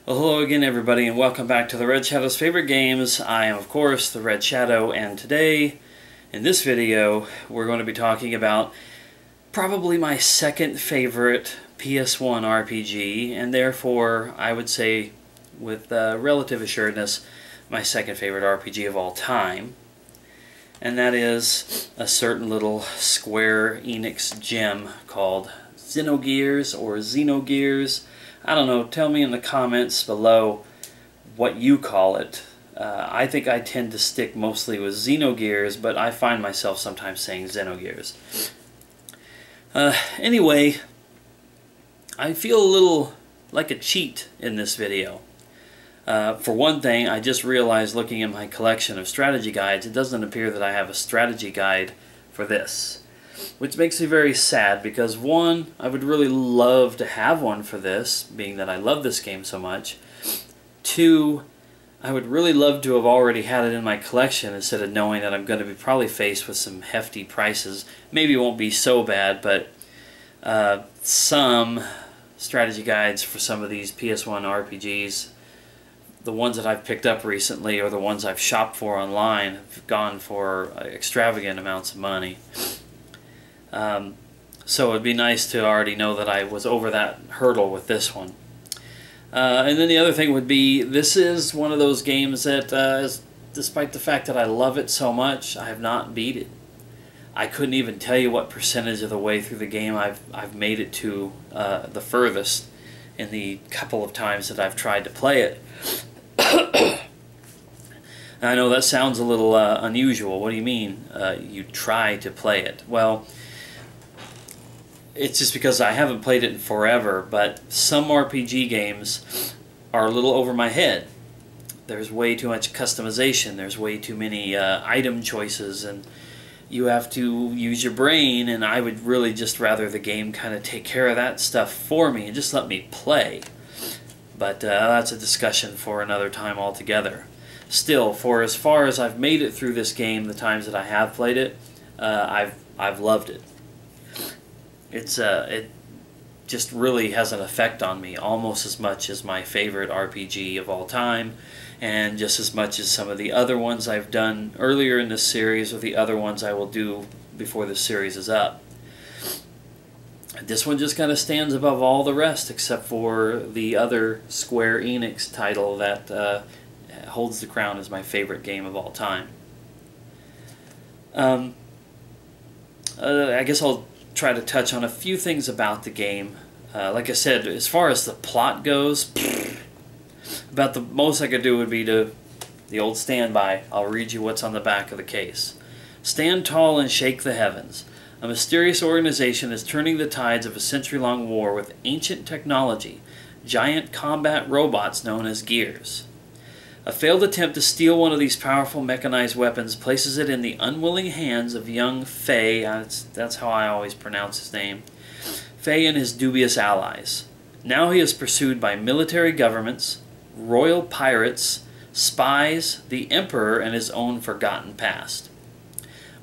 Well, hello again everybody and welcome back to the Red Shadow's Favorite Games. I am of course the Red Shadow, and today in this video we're going to be talking about probably my second favorite PS1 RPG, and therefore I would say with relative assuredness my second favorite RPG of all time. And that is a certain little Square Enix gem called Xenogears or Xenogears. I don't know, tell me in the comments below what you call it. I think I tend to stick mostly with Xenogears, but I find myself sometimes saying Xenogears. Anyway, I feel a little like a cheat in this video. For one thing, I just realized looking at my collection of strategy guides, it doesn't appear that I have a strategy guide for this. Which makes me very sad because, one, I would really love to have one for this, being that I love this game so much. Two, I would really love to have already had it in my collection instead of knowing that I'm going to be probably faced with some hefty prices. Maybe it won't be so bad, but some strategy guides for some of these PS1 RPGs, the ones that I've picked up recently or the ones I've shopped for online, have gone for extravagant amounts of money. So it'd be nice to already know that I was over that hurdle with this one. And then the other thing would be, this is one of those games that, despite the fact that I love it so much, I have not beat it. I couldn't even tell you what percentage of the way through the game I've made it to the furthest in the couple of times that I've tried to play it. I know that sounds a little unusual. What do you mean, you try to play it? Well, it's just because I haven't played it in forever, but some RPG games are a little over my head. There's way too much customization, there's way too many item choices, and you have to use your brain, and I would really just rather the game kind of take care of that stuff for me and just let me play. But that's a discussion for another time altogether. Still, for as far as I've made it through this game, the times that I have played it, I've loved it. It just really has an effect on me, almost as much as my favorite RPG of all time, and just as much as some of the other ones I've done earlier in this series or the other ones I will do before this series is up. This one just kind of stands above all the rest, except for the other Square Enix title that holds the crown as my favorite game of all time. I guess I'll try to touch on a few things about the game. Like I said, as far as the plot goes, about the most I could do would be the old standby. I'll read you what's on the back of the case. Stand tall and shake the heavens. A mysterious organization is turning the tides of a century-long war with ancient technology, giant combat robots known as gears. A failed attempt to steal one of these powerful mechanized weapons places it in the unwilling hands of young Fei, that's how I always pronounce his name, Fei and his dubious allies. Now he is pursued by military governments, royal pirates, spies, the Emperor, and his own forgotten past.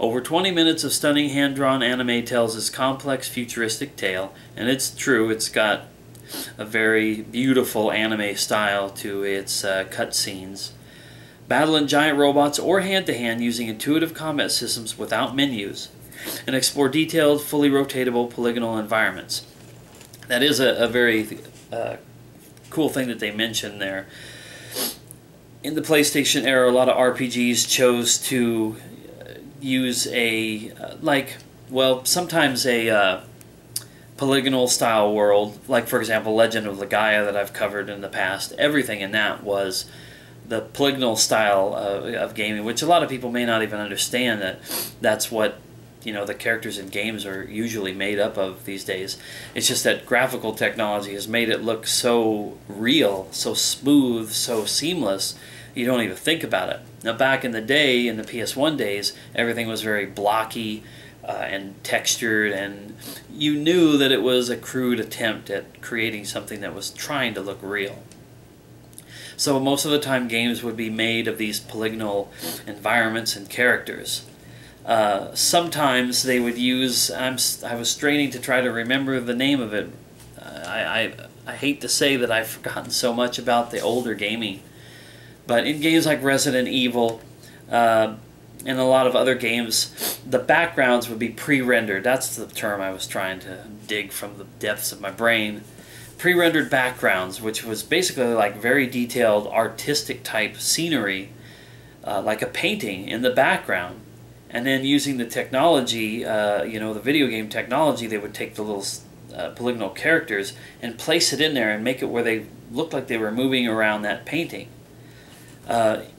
Over 20 minutes of stunning hand-drawn anime tells this complex futuristic tale, and it's true, it's got a very beautiful anime style to its cutscenes. Battle in giant robots or hand-to-hand using intuitive combat systems without menus, and explore detailed, fully rotatable polygonal environments. That is a very cool thing that they mentioned there. In the PlayStation era, a lot of RPGs chose to use sometimes a polygonal style world, like for example Legend of Legaia that I've covered in the past. Everything in that was the polygonal style of gaming, which a lot of people may not even understand that's what the characters in games are usually made up of these days. It's just that graphical technology has made it look so real, so smooth, so seamless, you don't even think about it. Now back in the day, in the PS1 days, everything was very blocky and textured, and you knew that it was a crude attempt at creating something that was trying to look real. So most of the time games would be made of these polygonal environments and characters. Sometimes they would use, I was straining to try to remember the name of it. I hate to say that I've forgotten so much about the older gaming, but in games like Resident Evil and a lot of other games, the backgrounds would be pre-rendered. That's the term I was trying to dig from the depths of my brain. Pre-rendered backgrounds, which was basically like very detailed artistic type scenery, like a painting in the background. And then using the technology, the video game technology, they would take the little polygonal characters and place it in there and make it where they looked like they were moving around that painting.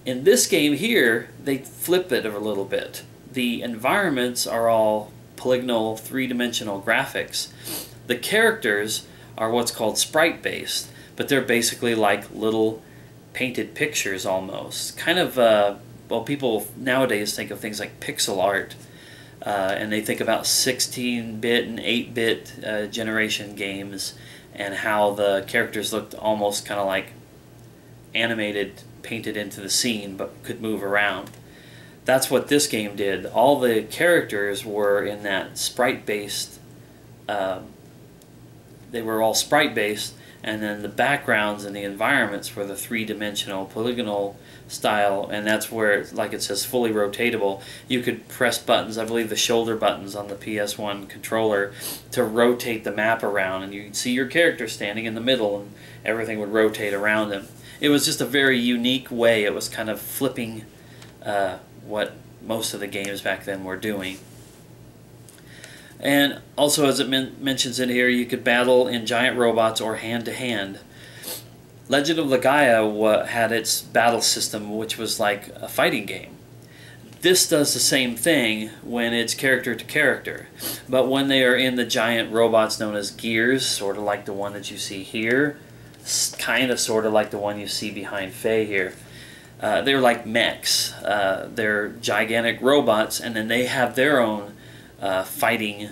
In this game here, they flip it a little bit. The environments are all polygonal, three-dimensional graphics. The characters are what's called sprite-based, but they're basically like little painted pictures almost. Kind of, well, people nowadays think of things like pixel art, and they think about 16-bit and 8-bit generation games and how the characters looked almost kind of like animated, painted into the scene, but could move around. That's what this game did. All the characters were in that sprite-based, they were all sprite-based, and then the backgrounds and the environments were the three-dimensional polygonal style, and that's where, like it says, fully rotatable. You could press buttons, I believe the shoulder buttons on the PS1 controller, to rotate the map around, and you'd see your character standing in the middle, and everything would rotate around him. It was just a very unique way. It was kind of flipping what most of the games back then were doing. And also, as it mentions in here, you could battle in giant robots or hand-to-hand. Legend of Legaia had its battle system, which was like a fighting game. This does the same thing when it's character-to-character. But when they are in the giant robots known as gears, sort of like the one that you see here, kind of sort of like the one you see behind Faye here, they're like mechs. They're gigantic robots, and then they have their own fighting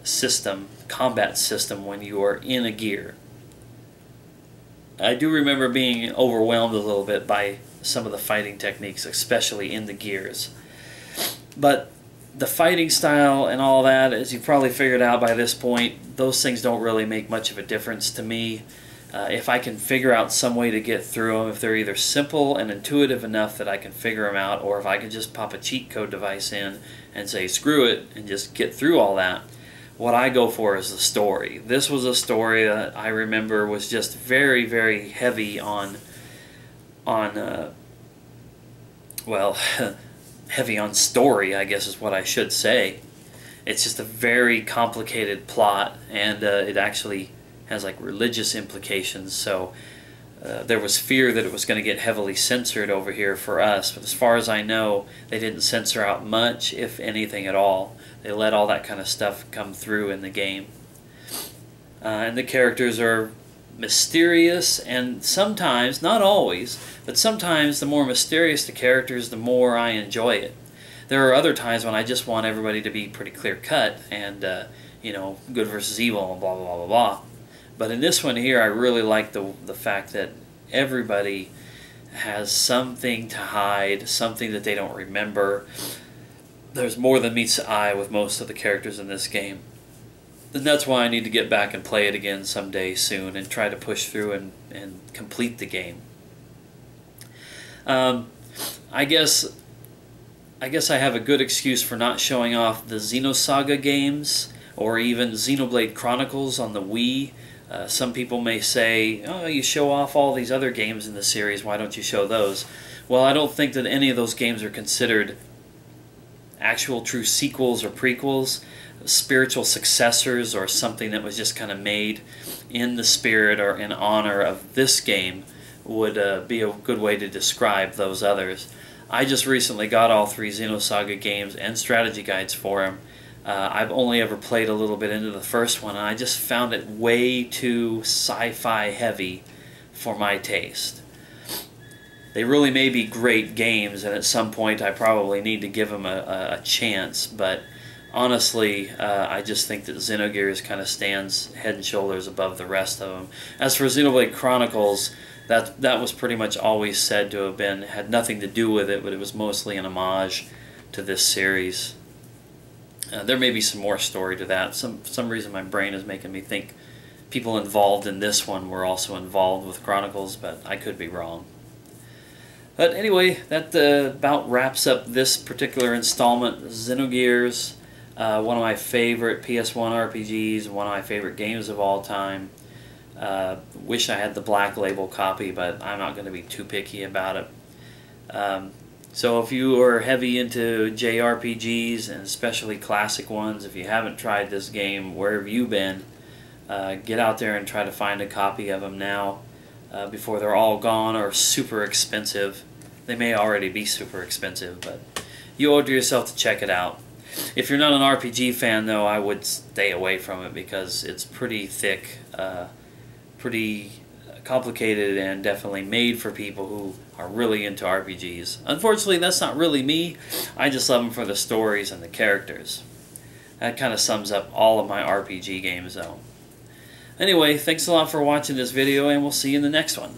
system, combat system when you are in a gear. I do remember being overwhelmed a little bit by some of the fighting techniques, especially in the gears. But the fighting style and all that, as you've probably figured out by this point, those things don't really make much of a difference to me. If I can figure out some way to get through them, if they're either simple and intuitive enough that I can figure them out, or if I can just pop a cheat code device in and say screw it and just get through all that, what I go for is the story. This was a story that I remember was just very, very heavy on well, heavy on story, I guess is what I should say. It's just a very complicated plot, and it actually has like religious implications, so there was fear that it was going to get heavily censored over here for us, but as far as I know, they didn't censor out much, if anything at all. They let all that kind of stuff come through in the game. And the characters are mysterious, and sometimes, not always, but sometimes the more mysterious the characters, the more I enjoy it. There are other times when I just want everybody to be pretty clear-cut and, good versus evil and blah, blah, blah, blah, blah. But in this one here, I really like the fact that everybody has something to hide, something that they don't remember. There's more than meets the eye with most of the characters in this game. And that's why I need to get back and play it again someday soon and try to push through and complete the game. I guess I have a good excuse for not showing off the Xenosaga games or even Xenoblade Chronicles on the Wii. Some people may say, oh, you show off all these other games in the series, why don't you show those? Well, I don't think that any of those games are considered actual true sequels or prequels, spiritual successors, or something that was just kind of made in the spirit or in honor of this game would be a good way to describe those others. I just recently got all 3 Xenosaga games and strategy guides for them. I've only ever played a little bit into the first one, and I just found it way too sci-fi heavy for my taste. They really may be great games, and at some point I probably need to give them a chance, but honestly, I just think that Xenogears kind of stands head and shoulders above the rest of them. As for Xenoblade Chronicles, that was pretty much always said to have been, had nothing to do with it, but it was mostly an homage to this series. There may be some more story to that. Some reason my brain is making me think people involved in this one were also involved with Chronicles, but I could be wrong. But anyway, that about wraps up this particular installment. Xenogears, one of my favorite PS1 RPGs, one of my favorite games of all time. Wish I had the Black Label copy, but I'm not going to be too picky about it. So if you are heavy into JRPGs, and especially classic ones, if you haven't tried this game, where have you been? Get out there and try to find a copy of them now before they're all gone or super expensive. They may already be super expensive, but you owe it to yourself to check it out. If you're not an RPG fan, though, I would stay away from it because it's pretty thick, pretty complicated, and definitely made for people who are really into RPGs. Unfortunately, that's not really me. I just love them for the stories and the characters. That kind of sums up all of my RPG games, though. Anyway, thanks a lot for watching this video, and we'll see you in the next one.